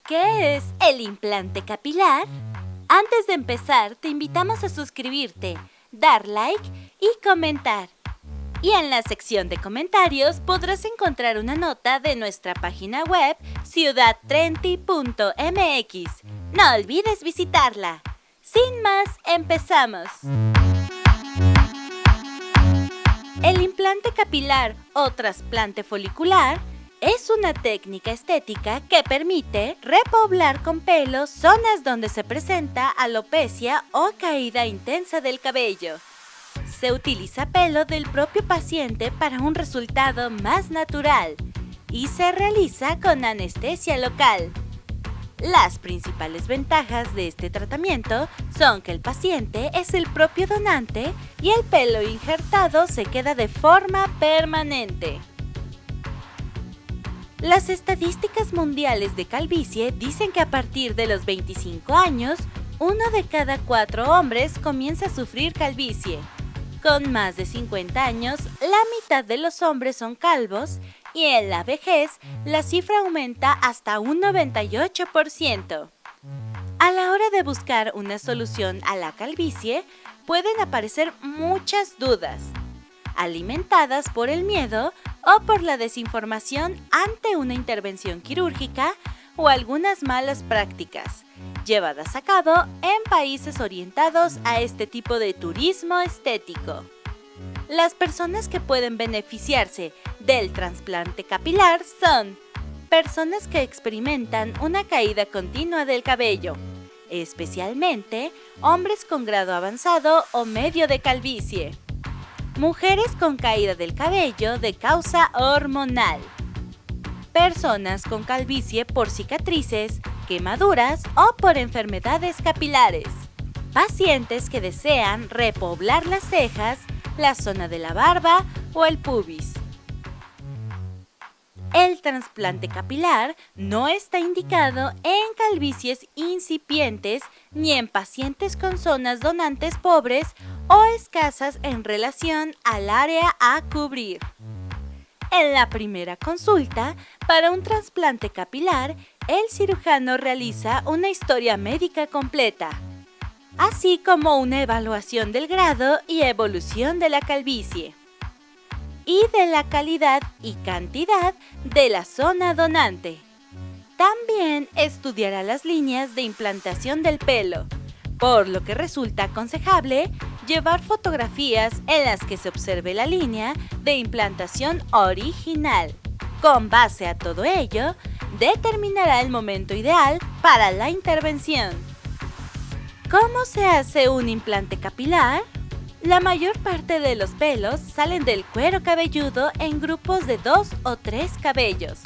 ¿Qué es el implante capilar? Antes de empezar, te invitamos a suscribirte, dar like y comentar. Y en la sección de comentarios podrás encontrar una nota de nuestra página web ciudadtrenti.mx. No olvides visitarla. Sin más, empezamos. El implante capilar o trasplante folicular es una técnica estética que permite repoblar con pelo zonas donde se presenta alopecia o caída intensa del cabello. Se utiliza pelo del propio paciente para un resultado más natural y se realiza con anestesia local. Las principales ventajas de este tratamiento son que el paciente es el propio donante y el pelo injertado se queda de forma permanente. Las estadísticas mundiales de calvicie dicen que a partir de los 25 años, 1 de cada 4 hombres comienza a sufrir calvicie. Con más de 50 años, la mitad de los hombres son calvos y en la vejez la cifra aumenta hasta un 98%. A la hora de buscar una solución a la calvicie, pueden aparecer muchas dudas, alimentadas por el miedo o por la desinformación ante una intervención quirúrgica o algunas malas prácticas llevadas a cabo en países orientados a este tipo de turismo estético. Las personas que pueden beneficiarse del trasplante capilar son personas que experimentan una caída continua del cabello, especialmente hombres con grado avanzado o medio de calvicie, mujeres con caída del cabello de causa hormonal, personas con calvicie por cicatrices, quemaduras o por enfermedades capilares, pacientes que desean repoblar las cejas, la zona de la barba o el pubis. El trasplante capilar no está indicado en calvicies incipientes ni en pacientes con zonas donantes pobres o escasas en relación al área a cubrir. En la primera consulta, para un trasplante capilar, el cirujano realiza una historia médica completa, así como una evaluación del grado y evolución de la calvicie y de la calidad y cantidad de la zona donante. También estudiará las líneas de implantación del pelo, por lo que resulta aconsejable llevar fotografías en las que se observe la línea de implantación original. Con base a todo ello, determinará el momento ideal para la intervención. ¿Cómo se hace un implante capilar? La mayor parte de los pelos salen del cuero cabelludo en grupos de 2 o 3 cabellos.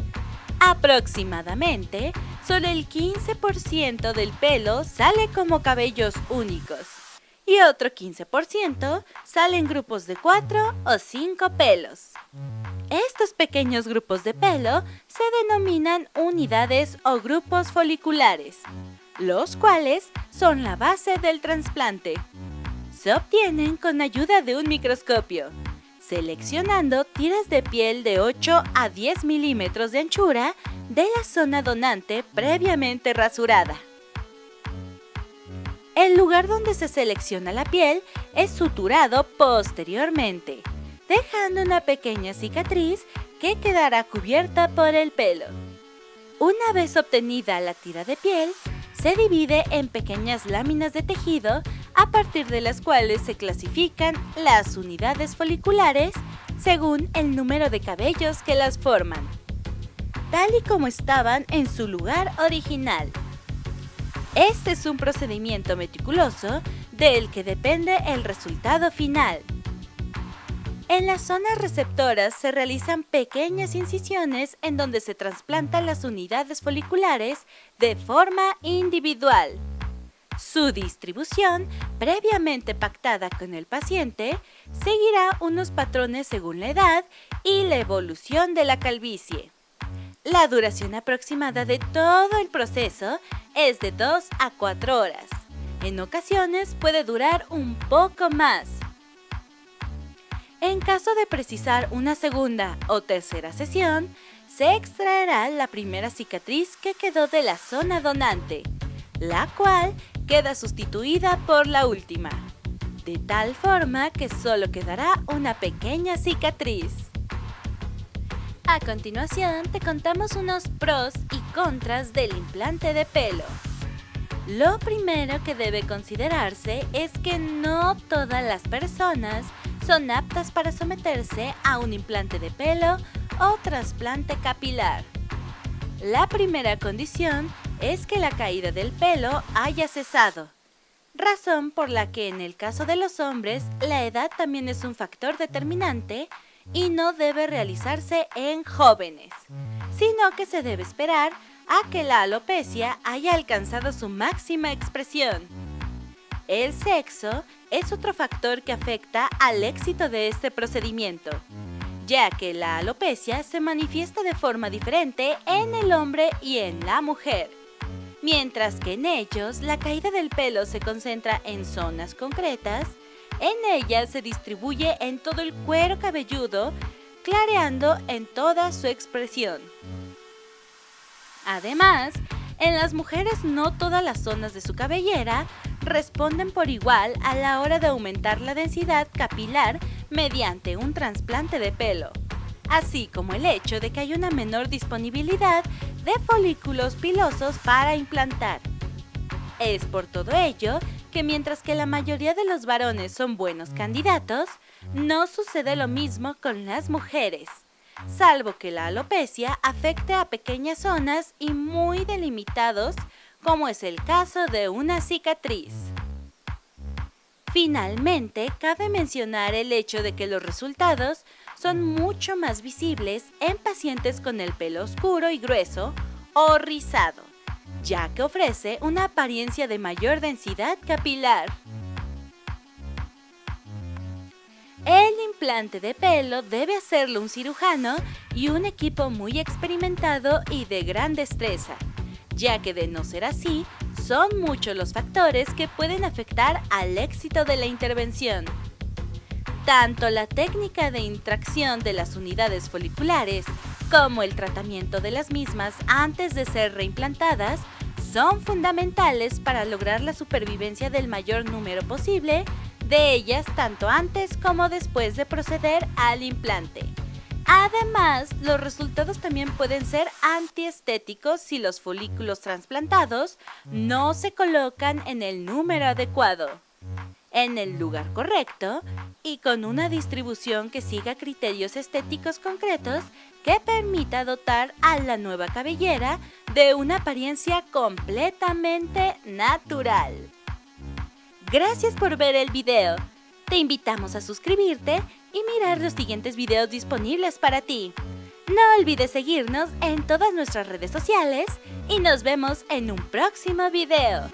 Aproximadamente, solo el 15% del pelo sale como cabellos únicos y otro 15% sale en grupos de 4 o 5 pelos. Estos pequeños grupos de pelo se denominan unidades o grupos foliculares, los cuales son la base del trasplante. Se obtienen con ayuda de un microscopio, seleccionando tiras de piel de 8 a 10 milímetros de anchura de la zona donante previamente rasurada. El lugar donde se selecciona la piel es suturado posteriormente, dejando una pequeña cicatriz que quedará cubierta por el pelo. Una vez obtenida la tira de piel, se divide en pequeñas láminas de tejido a partir de las cuales se clasifican las unidades foliculares según el número de cabellos que las forman, tal y como estaban en su lugar original. Este es un procedimiento meticuloso del que depende el resultado final. En las zonas receptoras se realizan pequeñas incisiones en donde se trasplantan las unidades foliculares de forma individual. Su distribución, previamente pactada con el paciente, seguirá unos patrones según la edad y la evolución de la calvicie. La duración aproximada de todo el proceso es de 2 a 4 horas. En ocasiones puede durar un poco más. En caso de precisar una segunda o tercera sesión, se extraerá la primera cicatriz que quedó de la zona donante, la cual queda sustituida por la última, de tal forma que solo quedará una pequeña cicatriz. A continuación te contamos unos pros y contras del implante de pelo. Lo primero que debe considerarse es que no todas las personas son aptas para someterse a un implante de pelo o trasplante capilar. La primera condición es que la caída del pelo haya cesado, razón por la que en el caso de los hombres la edad también es un factor determinante y no debe realizarse en jóvenes, sino que se debe esperar a que la alopecia haya alcanzado su máxima expresión. El sexo es otro factor que afecta al éxito de este procedimiento, ya que la alopecia se manifiesta de forma diferente en el hombre y en la mujer. Mientras que en ellos la caída del pelo se concentra en zonas concretas, en ella se distribuye en todo el cuero cabelludo, clareando en toda su expresión. Además, en las mujeres no todas las zonas de su cabellera responden por igual a la hora de aumentar la densidad capilar mediante un trasplante de pelo, así como el hecho de que hay una menor disponibilidad de folículos pilosos para implantar. Es por todo ello que mientras que la mayoría de los varones son buenos candidatos, no sucede lo mismo con las mujeres, salvo que la alopecia afecte a pequeñas zonas y muy delimitados, como es el caso de una cicatriz. Finalmente, cabe mencionar el hecho de que los resultados son mucho más visibles en pacientes con el pelo oscuro y grueso o rizado, ya que ofrece una apariencia de mayor densidad capilar. El implante de pelo debe hacerlo un cirujano y un equipo muy experimentado y de gran destreza, ya que de no ser así, son muchos los factores que pueden afectar al éxito de la intervención. Tanto la técnica de intracción de las unidades foliculares como el tratamiento de las mismas antes de ser reimplantadas son fundamentales para lograr la supervivencia del mayor número posible de ellas tanto antes como después de proceder al implante. Además, los resultados también pueden ser antiestéticos si los folículos trasplantados no se colocan en el número adecuado, en el lugar correcto y con una distribución que siga criterios estéticos concretos que permita dotar a la nueva cabellera de una apariencia completamente natural. Gracias por ver el video. Te invitamos a suscribirte y mirar los siguientes videos disponibles para ti. No olvides seguirnos en todas nuestras redes sociales y nos vemos en un próximo video.